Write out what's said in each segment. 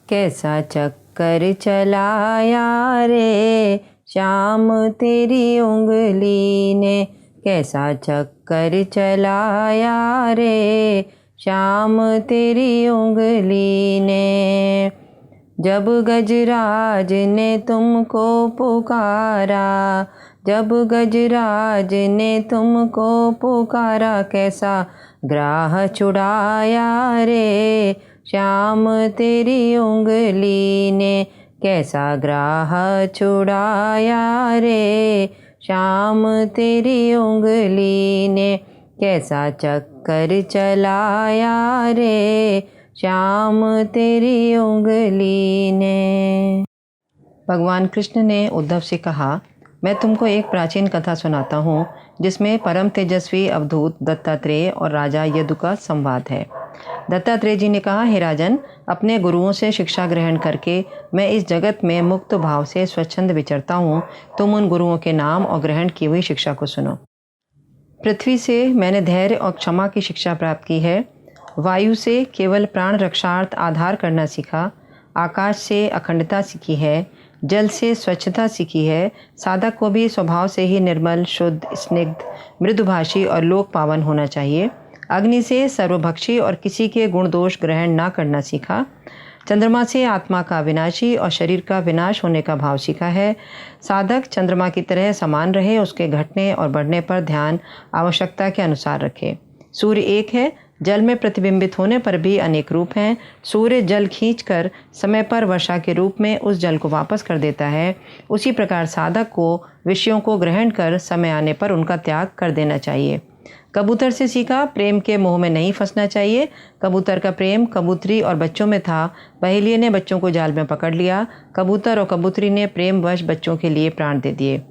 कैसा चक्कर चलाया रे श्याम तेरी उंगली ने, कैसा चक्कर चलाया रे श्याम तेरी उंगली ने। जब गजराज ने तुमको पुकारा, जब गजराज ने तुमको पुकारा, कैसा ग्राह छुड़ाया रे श्याम तेरी उंगली ने, कैसा ग्राह छुड़ाया रे श्याम तेरी उंगली ने, कैसा चक्कर चलाया रे श्याम तेरी उंगली ने। भगवान कृष्ण ने उद्धव से कहा, मैं तुमको एक प्राचीन कथा सुनाता हूँ जिसमें परम तेजस्वी अवधूत दत्तात्रेय और राजा यदु का संवाद है। दत्तात्रेय जी ने कहा, हे राजन, अपने गुरुओं से शिक्षा ग्रहण करके मैं इस जगत में मुक्त भाव से स्वच्छंद विचरता हूँ। तुम उन गुरुओं के नाम और ग्रहण की हुई शिक्षा को सुनो। पृथ्वी से मैंने धैर्य और क्षमा की शिक्षा प्राप्त की है। वायु से केवल प्राण रक्षार्थ आधार करना सीखा। आकाश से अखंडता सीखी है। जल से स्वच्छता सीखी है। साधक को भी स्वभाव से ही निर्मल, शुद्ध, स्निग्ध, मृदुभाषी और लोक पावन होना चाहिए। अग्नि से सर्वभक्षी और किसी के गुण दोष ग्रहण ना करना सीखा। चंद्रमा से आत्मा का विनाशी और शरीर का विनाश होने का भाव सीखा है। साधक चंद्रमा की तरह समान रहे, उसके घटने और बढ़ने पर ध्यान आवश्यकता के अनुसार रखे। सूर्य एक है, जल में प्रतिबिंबित होने पर भी अनेक रूप हैं। सूर्य जल खींचकर समय पर वर्षा के रूप में उस जल को वापस कर देता है। उसी प्रकार साधक को विषयों को ग्रहण कर समय आने पर उनका त्याग कर देना चाहिए। कबूतर से सीखा, प्रेम के मोह में नहीं फंसना चाहिए। कबूतर का प्रेम कबूतरी और बच्चों में था। बहेलिये ने बच्चों को जाल में पकड़ लिया। कबूतर और कबूतरी ने प्रेमवश बच्चों के लिए प्राण दे दिए।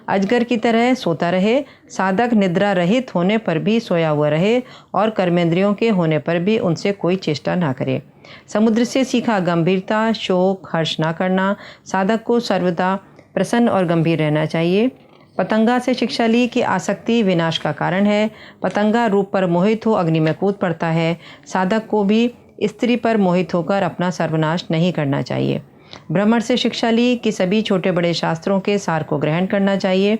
अजगर की तरह सोता रहे। साधक निद्रा रहित होने पर भी सोया हुआ रहे और कर्मेंद्रियों के होने पर भी उनसे कोई चेष्टा ना करे। समुद्र से सीखा, गंभीरता, शोक, हर्ष ना करना। साधक को सर्वदा प्रसन्न और गंभीर रहना चाहिए। पतंगा से शिक्षा ली कि आसक्ति विनाश का कारण है। पतंगा रूप पर मोहित हो अग्नि में कूद पड़ता है। साधक को भी स्त्री पर मोहित होकर अपना सर्वनाश नहीं करना चाहिए। भ्रमर से शिक्षा ली कि सभी छोटे बड़े शास्त्रों के सार को ग्रहण करना चाहिए।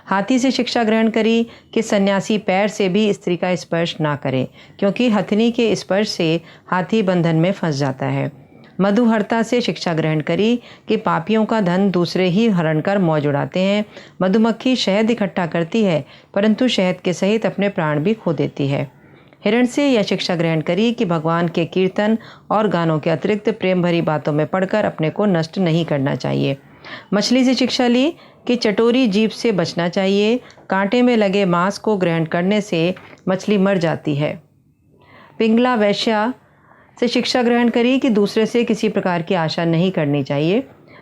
हाथी से शिक्षा ग्रहण करी कि सन्यासी पैर से भी स्त्री का स्पर्श ना करे, क्योंकि हथनी के स्पर्श से हाथी बंधन में फंस जाता है। मधुहरता से शिक्षा ग्रहण करी कि पापियों का धन दूसरे ही हरण कर मौज उड़ाते हैं। मधुमक्खी शहद इकट्ठा करती है, परंतु शहद के सहित अपने प्राण भी खो देती है। हिरण से यह शिक्षा ग्रहण करी कि भगवान के कीर्तन और गानों के अतिरिक्त प्रेम भरी बातों में पड़कर अपने को नष्ट नहीं करना चाहिए। मछली से शिक्षा ली कि चटोरी जीभ से बचना चाहिए। कांटे में लगे मांस को ग्रहण करने से मछली मर जाती है। पिंगला वैश्या से शिक्षा ग्रहण करी कि दूसरे से किसी प्रकार की आशा नहीं करनी चाहिए।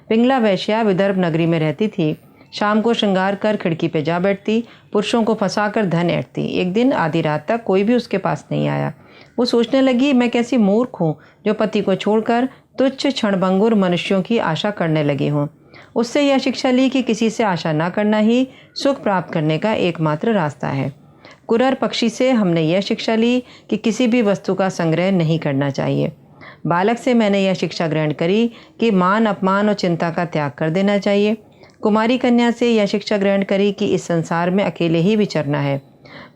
पिंगला वैश्या विदर्भ नगरी में रहती थी। शाम को श्रृंगार कर खिड़की पे जा बैठती, पुरुषों को फंसाकर धन ऐंठती। एक दिन आधी रात तक कोई भी उसके पास नहीं आया। वो सोचने लगी, मैं कैसी मूर्ख हूँ जो पति को छोड़कर तुच्छ क्षणभंगुर मनुष्यों की आशा करने लगी हूँ। उससे यह शिक्षा ली कि किसी से आशा ना करना ही सुख प्राप्त करने का एकमात्र रास्ता है। कुरर पक्षी से हमने यह शिक्षा ली कि किसी भी वस्तु का संग्रह नहीं करना चाहिए। बालक से मैंने यह शिक्षा ग्रहण करी कि मान अपमान और चिंता का त्याग कर देना चाहिए। कुमारी कन्या से यह शिक्षा ग्रहण करी कि इस संसार में अकेले ही विचरना है।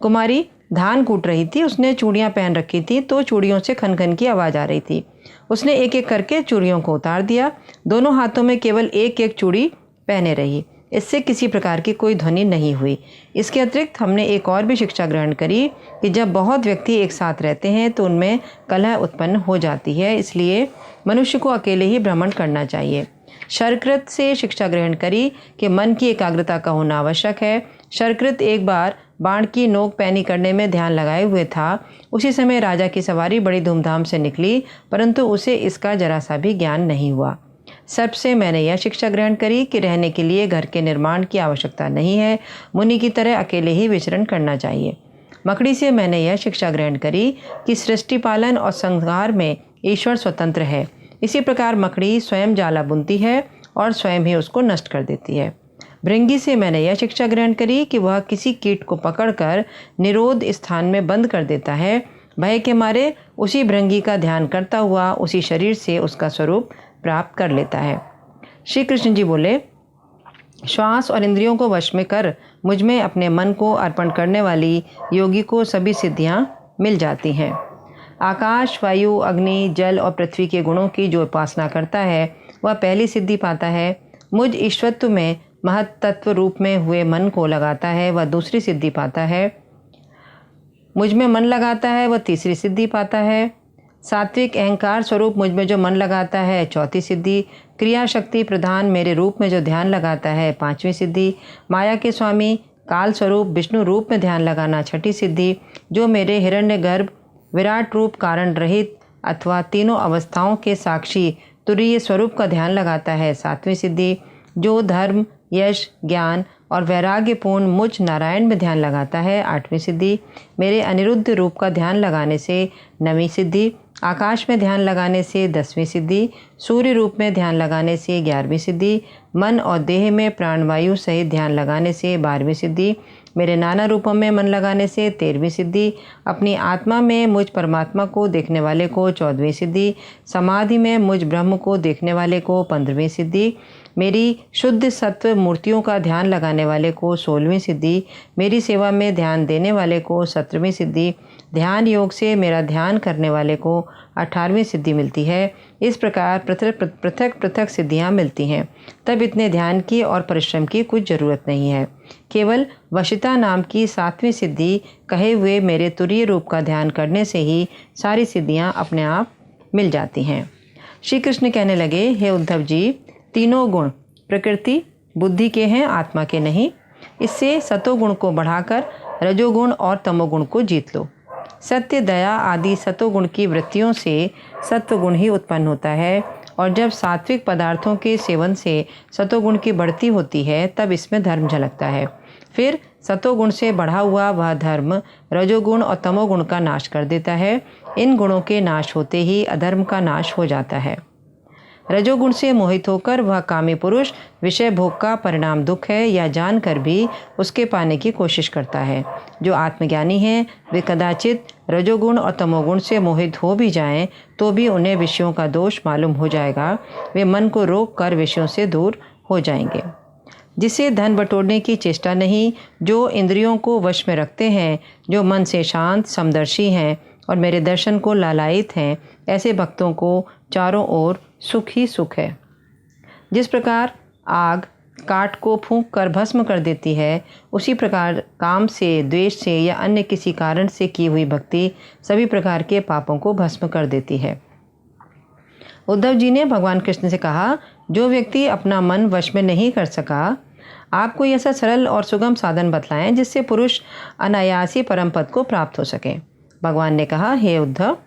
कुमारी धान कूट रही थी, उसने चूड़ियाँ पहन रखी थी तो चूड़ियों से खन खन की आवाज़ आ रही थी। उसने एक एक करके चूड़ियों को उतार दिया। दोनों हाथों में केवल एक एक चूड़ी पहने रही। इससे किसी प्रकार की कोई ध्वनि नहीं हुई। इसके अतिरिक्त हमने एक और भी शिक्षा ग्रहण करी कि जब बहुत व्यक्ति एक साथ रहते हैं तो उनमें कलह उत्पन्न हो जाती है, इसलिए मनुष्य को अकेले ही भ्रमण करना चाहिए। शरकृत से शिक्षा ग्रहण करी कि मन की एकाग्रता का होना आवश्यक है। शरकृत एक बार बाण की नोक पैनी करने में ध्यान लगाए हुए था। उसी समय राजा की सवारी बड़ी धूमधाम से निकली, परंतु उसे इसका जरा सा भी ज्ञान नहीं हुआ। सर्प से मैंने यह शिक्षा ग्रहण करी कि रहने के लिए घर के निर्माण की आवश्यकता नहीं है। मुनि की तरह अकेले ही विचरण करना चाहिए। मकड़ी से मैंने यह शिक्षा ग्रहण करी कि सृष्टि पालन और संहार में ईश्वर स्वतंत्र है। इसी प्रकार मकड़ी स्वयं जाला बुनती है और स्वयं ही उसको नष्ट कर देती है। भृंगी से मैंने यह शिक्षा ग्रहण करी कि वह किसी कीट को पकड़कर निरोध स्थान में बंद कर देता है भय के मारे उसी भृंगी का ध्यान करता हुआ उसी शरीर से उसका स्वरूप प्राप्त कर लेता है। श्री कृष्ण जी बोले, श्वास और इंद्रियों को वश में कर मुझ में अपने मन को अर्पण करने वाली योगी को सभी सिद्धियां मिल जाती हैं। आकाश, वायु, अग्नि, जल और पृथ्वी के गुणों की जो उपासना करता है वह पहली सिद्धि पाता है। मुझ ईश्वरत्व में महत्तत्व रूप में हुए मन को लगाता है वह दूसरी सिद्धि पाता है। मुझ में मन लगाता है वह तीसरी सिद्धि पाता है। सात्विक अहंकार स्वरूप मुझ में जो मन लगाता है चौथी सिद्धि। क्रिया शक्ति प्रधान मेरे रूप में जो ध्यान लगाता है पांचवी सिद्धि। माया के स्वामी काल स्वरूप विष्णु रूप में ध्यान लगाना छठी सिद्धि। जो मेरे हिरण्यगर्भ विराट रूप कारण रहित अथवा तीनों अवस्थाओं के साक्षी तुरीय स्वरूप का ध्यान लगाता है सातवीं सिद्धि। जो धर्म, यश, ज्ञान और वैराग्यपूर्ण मुझ नारायण में ध्यान लगाता है आठवीं सिद्धि। मेरे अनिरुद्ध रूप का ध्यान लगाने से नवीं सिद्धि। आकाश में ध्यान लगाने से 10वीं सिद्धि। सूर्य रूप में ध्यान लगाने से 11वीं सिद्धि। मन और देह में प्राणवायु सहित ध्यान लगाने से 12वीं सिद्धि। मेरे नाना रूपों में मन लगाने से 13वीं सिद्धि। अपनी आत्मा में मुझ परमात्मा को देखने वाले को 14वीं सिद्धि। समाधि में मुझ ब्रह्म को देखने वाले को 15वीं सिद्धि। मेरी शुद्ध सत्व मूर्तियों का ध्यान लगाने वाले को 16वीं सिद्धि। मेरी सेवा में ध्यान देने वाले को 17वीं सिद्धि। ध्यान योग से मेरा ध्यान करने वाले को 18वीं सिद्धि मिलती है। इस प्रकार पृथक पृथक सिद्धियां मिलती हैं। तब इतने ध्यान की और परिश्रम की कुछ ज़रूरत नहीं है। केवल वशिता नाम की 7वीं सिद्धि कहे हुए मेरे तुरीय रूप का ध्यान करने से ही सारी सिद्धियां अपने आप मिल जाती हैं। श्री कृष्ण कहने लगे, हे उद्धव जी, तीनों गुण प्रकृति बुद्धि के हैं, आत्मा के नहीं। इससे सतोगुण को बढ़ाकर रजोगुण और तमोगुण को जीत लो। सत्य, दया आदि सतोगुण की वृत्तियों से सत्वगुण ही उत्पन्न होता है और जब सात्विक पदार्थों के सेवन से सतोगुण की बढ़ती होती है तब इसमें धर्म झलकता है। फिर सतोगुण से बढ़ा हुआ वह धर्म रजोगुण और तमोगुण का नाश कर देता है। इन गुणों के नाश होते ही अधर्म का नाश हो जाता है। रजोगुण से मोहित होकर वह कामी पुरुष विषय भोग का परिणाम दुख है या जानकर भी उसके पाने की कोशिश करता है। जो आत्मज्ञानी हैं वे कदाचित रजोगुण और तमोगुण से मोहित हो भी जाएं तो भी उन्हें विषयों का दोष मालूम हो जाएगा। वे मन को रोक कर विषयों से दूर हो जाएंगे। जिसे धन बटोरने की चेष्टा नहीं, जो इंद्रियों को वश में रखते हैं, जो मन से शांत समदर्शी हैं और मेरे दर्शन को लालायित हैं, ऐसे भक्तों को चारों ओर सुख ही सुख है। जिस प्रकार आग काठ को फूंक कर भस्म कर देती है, उसी प्रकार काम से, द्वेष से या अन्य किसी कारण से की हुई भक्ति सभी प्रकार के पापों को भस्म कर देती है। उद्धव जी ने भगवान कृष्ण से कहा, जो व्यक्ति अपना मन वश में नहीं कर सका, आप कोई ऐसा सरल और सुगम साधन बतलाएं जिससे पुरुष अनायासी परम पद को प्राप्त हो सके। भगवान ने कहा, हे उद्धव,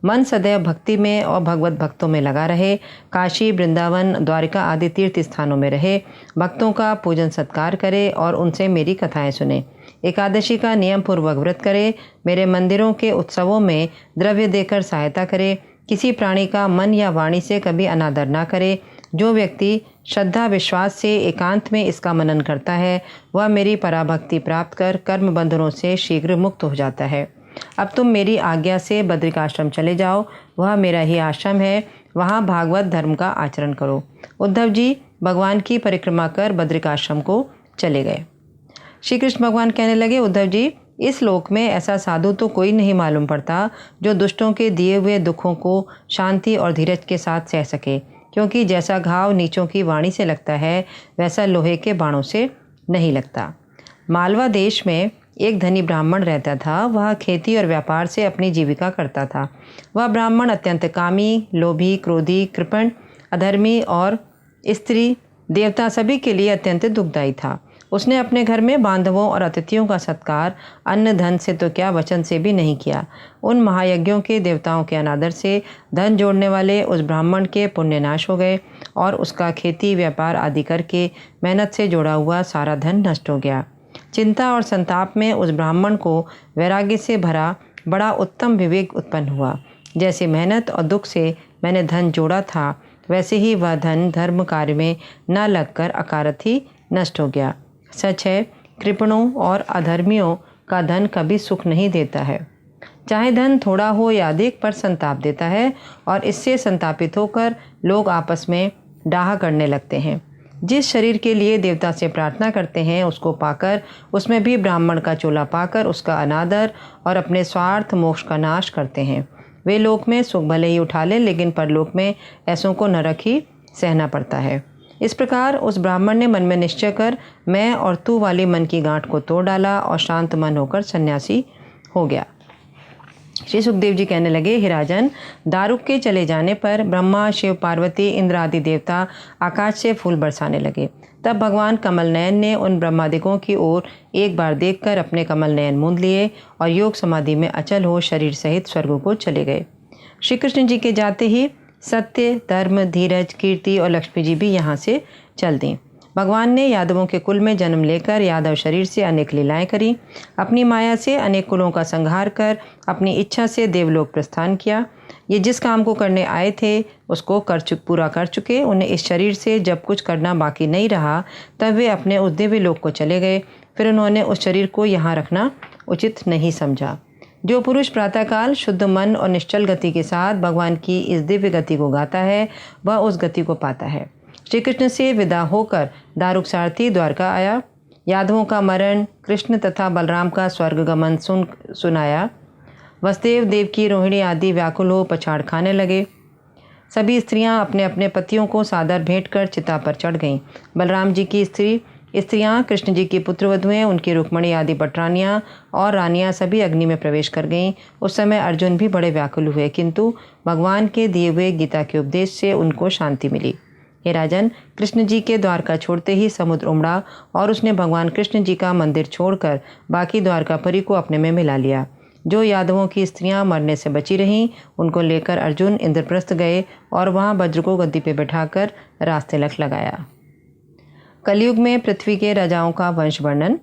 मन सदैव भक्ति में और भगवत भक्तों में लगा रहे। काशी, वृंदावन, द्वारिका आदि तीर्थ स्थानों में रहे। भक्तों का पूजन सत्कार करे और उनसे मेरी कथाएं सुने। एकादशी का नियम पूर्वक व्रत करे। मेरे मंदिरों के उत्सवों में द्रव्य देकर सहायता करे। किसी प्राणी का मन या वाणी से कभी अनादर ना करे। जो व्यक्ति श्रद्धा विश्वास से एकांत में इसका मनन करता है वह मेरी पराभक्ति प्राप्त कर कर्म बंधनों से शीघ्र मुक्त हो जाता है। अब तुम मेरी आज्ञा से बद्रिकाश्रम चले जाओ। वह मेरा ही आश्रम है। वहाँ भागवत धर्म का आचरण करो। उद्धव जी भगवान की परिक्रमा कर बद्रिकाश्रम को चले गए। श्री कृष्ण भगवान कहने लगे, उद्धव जी, इस लोक में ऐसा साधु तो कोई नहीं मालूम पड़ता जो दुष्टों के दिए हुए दुखों को शांति और धीरज के साथ सह सके, क्योंकि जैसा घाव नीचों की वाणी से लगता है वैसा लोहे के बाणों से नहीं लगता। मालवा देश में एक धनी ब्राह्मण रहता था। वह खेती और व्यापार से अपनी जीविका करता था। वह ब्राह्मण अत्यंत कामी, लोभी, क्रोधी, कृपण, अधर्मी और स्त्री देवता सभी के लिए अत्यंत दुखदायी था। उसने अपने घर में बांधवों और अतिथियों का सत्कार अन्न धन से तो क्या वचन से भी नहीं किया। उन महायज्ञों के देवताओं के अनादर से धन जोड़ने वाले उस ब्राह्मण के पुण्य नाश हो गए और उसका खेती व्यापार आदि करके मेहनत से जोड़ा हुआ सारा धन नष्ट हो गया। चिंता और संताप में उस ब्राह्मण को वैराग्य से भरा बड़ा उत्तम विवेक उत्पन्न हुआ। जैसे मेहनत और दुख से मैंने धन जोड़ा था, वैसे ही वह धन धर्म कार्य में न लगकर अकारथ ही नष्ट हो गया। सच है, कृपणों और अधर्मियों का धन कभी सुख नहीं देता है। चाहे धन थोड़ा हो या अधिक, पर संताप देता है और इससे संतापित होकर लोग आपस में डाहा करने लगते हैं। जिस शरीर के लिए देवता से प्रार्थना करते हैं उसको पाकर, उसमें भी ब्राह्मण का चोला पाकर उसका अनादर और अपने स्वार्थ मोक्ष का नाश करते हैं। वे लोक में सुख भले ही उठा लें, लेकिन परलोक में ऐसों को नरक ही सहना पड़ता है। इस प्रकार उस ब्राह्मण ने मन में निश्चय कर मैं और तू वाली मन की गांठ को तोड़ डाला और शांत मन होकर सन्यासी हो गया। श्री सुखदेव जी कहने लगे, हे राजन, दारुक के चले जाने पर ब्रह्मा, शिव, पार्वती, इंद्र आदि देवता आकाश से फूल बरसाने लगे। तब भगवान कमल नयन ने उन ब्रह्मादिकों की ओर एक बार देखकर अपने कमल नयन मूंद लिए और योग समाधि में अचल हो शरीर सहित स्वर्ग को चले गए। श्री कृष्ण जी के जाते ही सत्य, धर्म, धीरज, कीर्ति और लक्ष्मी जी भी यहाँ से चल दी। भगवान ने यादवों के कुल में जन्म लेकर यादव शरीर से अनेक लीलाएं करी। अपनी माया से अनेक कुलों का संहार कर अपनी इच्छा से देवलोक प्रस्थान किया। ये जिस काम को करने आए थे उसको पूरा कर चुके। उन्हें इस शरीर से जब कुछ करना बाकी नहीं रहा तब वे अपने उस दिव्य लोक को चले गए। फिर उन्होंने उस शरीर को यहाँ रखना उचित नहीं समझा। जो पुरुष प्रातःकाल शुद्ध मन और निश्चल गति के साथ भगवान की इस दिव्य गति को गाता है वह उस गति को पाता है। श्री कृष्ण से विदा होकर दारुक सारथी द्वारका आया। यादवों का मरण, कृष्ण तथा बलराम का स्वर्गगमन सुनाया। वसुदेव, देवकी, रोहिणी आदि व्याकुल हो पछाड़ खाने लगे। सभी स्त्रियां अपने अपने पतियों को सादर भेंट कर चिता पर चढ़ गईं। बलराम जी की स्त्रियां, कृष्ण जी की पुत्रवधुएं, उनकी रुक्मणी आदि पटरानियां और रानियां सभी अग्नि में प्रवेश कर गईं। उस समय अर्जुन भी बड़े व्याकुल हुए, किंतु भगवान के दिए हुए गीता के उपदेश से उनको शांति मिली। हे राजन, कृष्ण जी के द्वारका छोड़ते ही समुद्र उमड़ा और उसने भगवान कृष्ण जी का मंदिर छोड़कर बाकी द्वारकापुरी को अपने में मिला लिया। जो यादवों की स्त्रियां मरने से बची रहीं उनको लेकर अर्जुन इंद्रप्रस्थ गए और वहां वज्र को गद्दी पे बैठाकर राजतिलक लगाया। कलयुग में पृथ्वी के राजाओं का वंश वर्णन।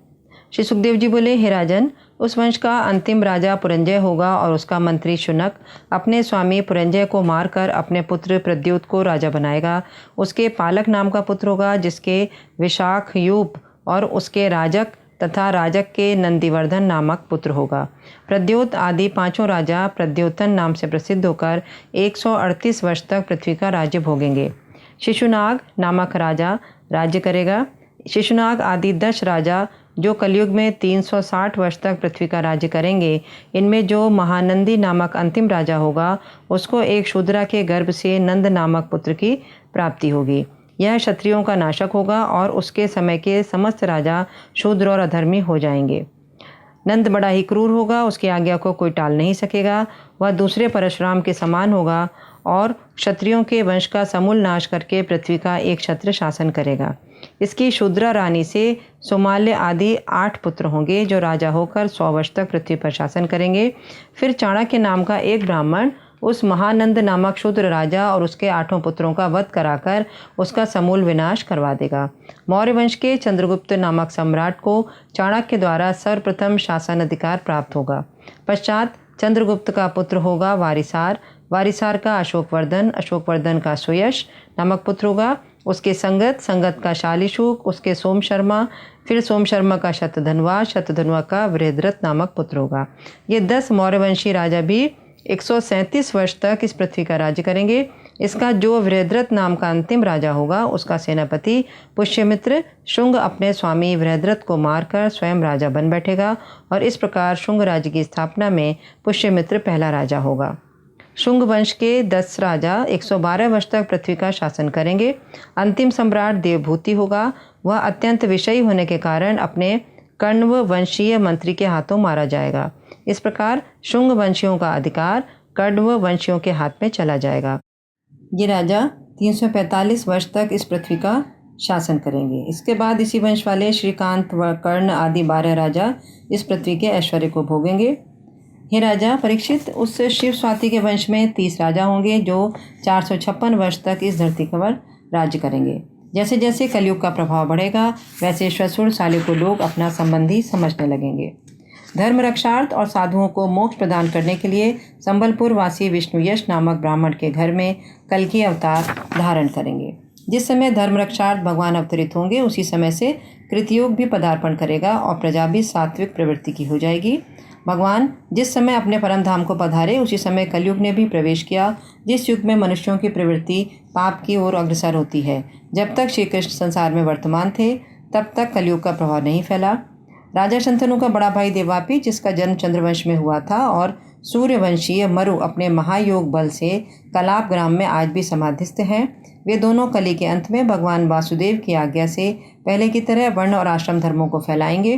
श्री सुखदेव जी बोले, हे राजन, उस वंश का अंतिम राजा पुरंजय होगा और उसका मंत्री शुनक अपने स्वामी पुरंजय को मारकर अपने पुत्र प्रद्युत को राजा बनाएगा। उसके पालक नाम का पुत्र होगा जिसके विशाख यूप और उसके राजक तथा राजक के नंदीवर्धन नामक पुत्र होगा। प्रद्योत आदि पांचों राजा प्रद्योतन नाम से प्रसिद्ध होकर 138 वर्ष तक पृथ्वी का राज्य भोगेंगे। शिशुनाग नामक राजा राज्य करेगा। शिशुनाग आदि 10 राजा जो कलयुग में 360 वर्ष तक पृथ्वी का राज्य करेंगे। इनमें जो महानंदी नामक अंतिम राजा होगा उसको एक शूद्रा के गर्भ से नंद नामक पुत्र की प्राप्ति होगी। यह क्षत्रियों का नाशक होगा और उसके समय के समस्त राजा शूद्र और अधर्मी हो जाएंगे। नंद बड़ा ही क्रूर होगा, उसकी आज्ञा को कोई टाल नहीं सकेगा। वह दूसरे परशुराम के समान होगा और क्षत्रियों के वंश का समूल नाश करके पृथ्वी का एक क्षत्र शासन करेगा। इसकी शूद्रा रानी से सोमाल्य आदि 8 पुत्र होंगे जो राजा होकर 100 वर्ष तक पृथ्वी पर शासन करेंगे। फिर चाणक्य नाम का एक ब्राह्मण उस महानंद नामक शूद्र राजा और उसके 8 पुत्रों का वध कराकर उसका समूल विनाश करवा देगा। मौर्य वंश के चंद्रगुप्त नामक सम्राट को चाणक्य द्वारा सर्वप्रथम शासन अधिकार प्राप्त होगा। पश्चात चंद्रगुप्त का पुत्र होगा वारिसार। वारिसार का अशोकवर्धन, अशोकवर्धन का सुयश नामक पुत्र होगा। उसके संगत का शालिशुक, उसके सोम शर्मा, फिर सोम शर्मा का शतधन्वा, शतधन्वा का वृहद्रथ नामक पुत्र होगा। ये 10 मौर्यवंशी राजा भी 137 वर्ष तक इस पृथ्वी का राज्य करेंगे। इसका जो वृहद्रथ नाम का अंतिम राजा होगा उसका सेनापति पुष्यमित्र शुंग अपने स्वामी वृहद्रथ को मारकर स्वयं राजा बन बैठेगा और इस प्रकार शुंग राज्य की स्थापना में पुष्यमित्र पहला राजा होगा। शुंग वंश के 10 राजा 112 वर्ष तक पृथ्वी का शासन करेंगे। अंतिम सम्राट देवभूति होगा। वह अत्यंत विषयी होने के कारण अपने कण्व वंशीय मंत्री के हाथों मारा जाएगा। इस प्रकार शुंग वंशियों का अधिकार कण्व वंशियों के हाथ में चला जाएगा। ये राजा 345 वर्ष तक इस पृथ्वी का शासन करेंगे। इसके बाद इसी वंश वाले श्रीकांत व कर्ण आदि 12 राजा इस पृथ्वी के ऐश्वर्य को भोगेंगे। हे राजा परीक्षित, उस शिव स्वाति के वंश में 30 राजा होंगे जो 456 वर्ष तक इस धरती पर राज्य करेंगे। जैसे जैसे कलयुग का प्रभाव बढ़ेगा वैसे श्वशुरशाली को लोग अपना संबंधी समझने लगेंगे। धर्म रक्षार्थ और साधुओं को मोक्ष प्रदान करने के लिए संबलपुर वासी विष्णुयश नामक ब्राह्मण के घर में कल्कि अवतार धारण करेंगे। जिस समय धर्म रक्षार्थ भगवान अवतरित होंगे उसी समय से कृतयोग भी पदार्पण करेगा और प्रजा भी सात्विक प्रवृत्ति की हो जाएगी। भगवान जिस समय अपने परम धाम को पधारे उसी समय कलयुग ने भी प्रवेश किया, जिस युग में मनुष्यों की प्रवृत्ति पाप की ओर अग्रसर होती है। जब तक श्री कृष्ण संसार में वर्तमान थे तब तक कलयुग का प्रभाव नहीं फैला। राजा शंतनु का बड़ा भाई देवापी, जिसका जन्म चंद्रवंश में हुआ था, और सूर्यवंशीय मरु अपने महायोग बल से कलाप ग्राम में आज भी समाधिस्थ हैं। वे दोनों कली के अंत में भगवान वासुदेव की आज्ञा से पहले की तरह वर्ण और आश्रम धर्मों को फैलाएंगे।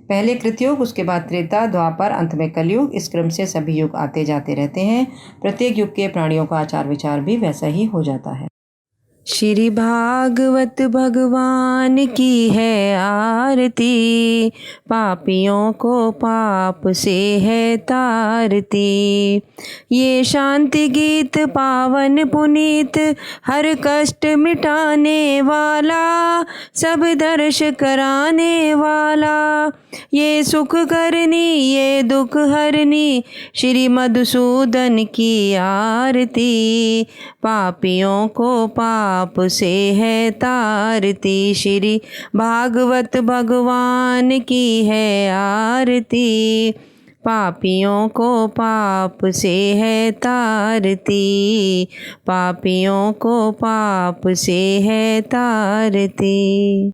पहले कृतयुग, उसके बाद त्रेता, द्वापर, अंत में कलयुग। इस क्रम से सभी युग आते जाते रहते हैं। प्रत्येक युग के प्राणियों का आचार विचार भी वैसा ही हो जाता है। श्री भागवत भगवान की है आरती, पापियों को पाप से है तारती। ये शांति गीत पावन पुनीत, हर कष्ट मिटाने वाला, सब दर्श कराने वाला। ये सुख करनी ये दुख हरनी, श्री मधुसूदन की आरती। पापियों को पाप से है तारती, श्री भागवत भगवान की है आरती। पापियों को पाप से है तारती, पापियों को पाप से है तारती।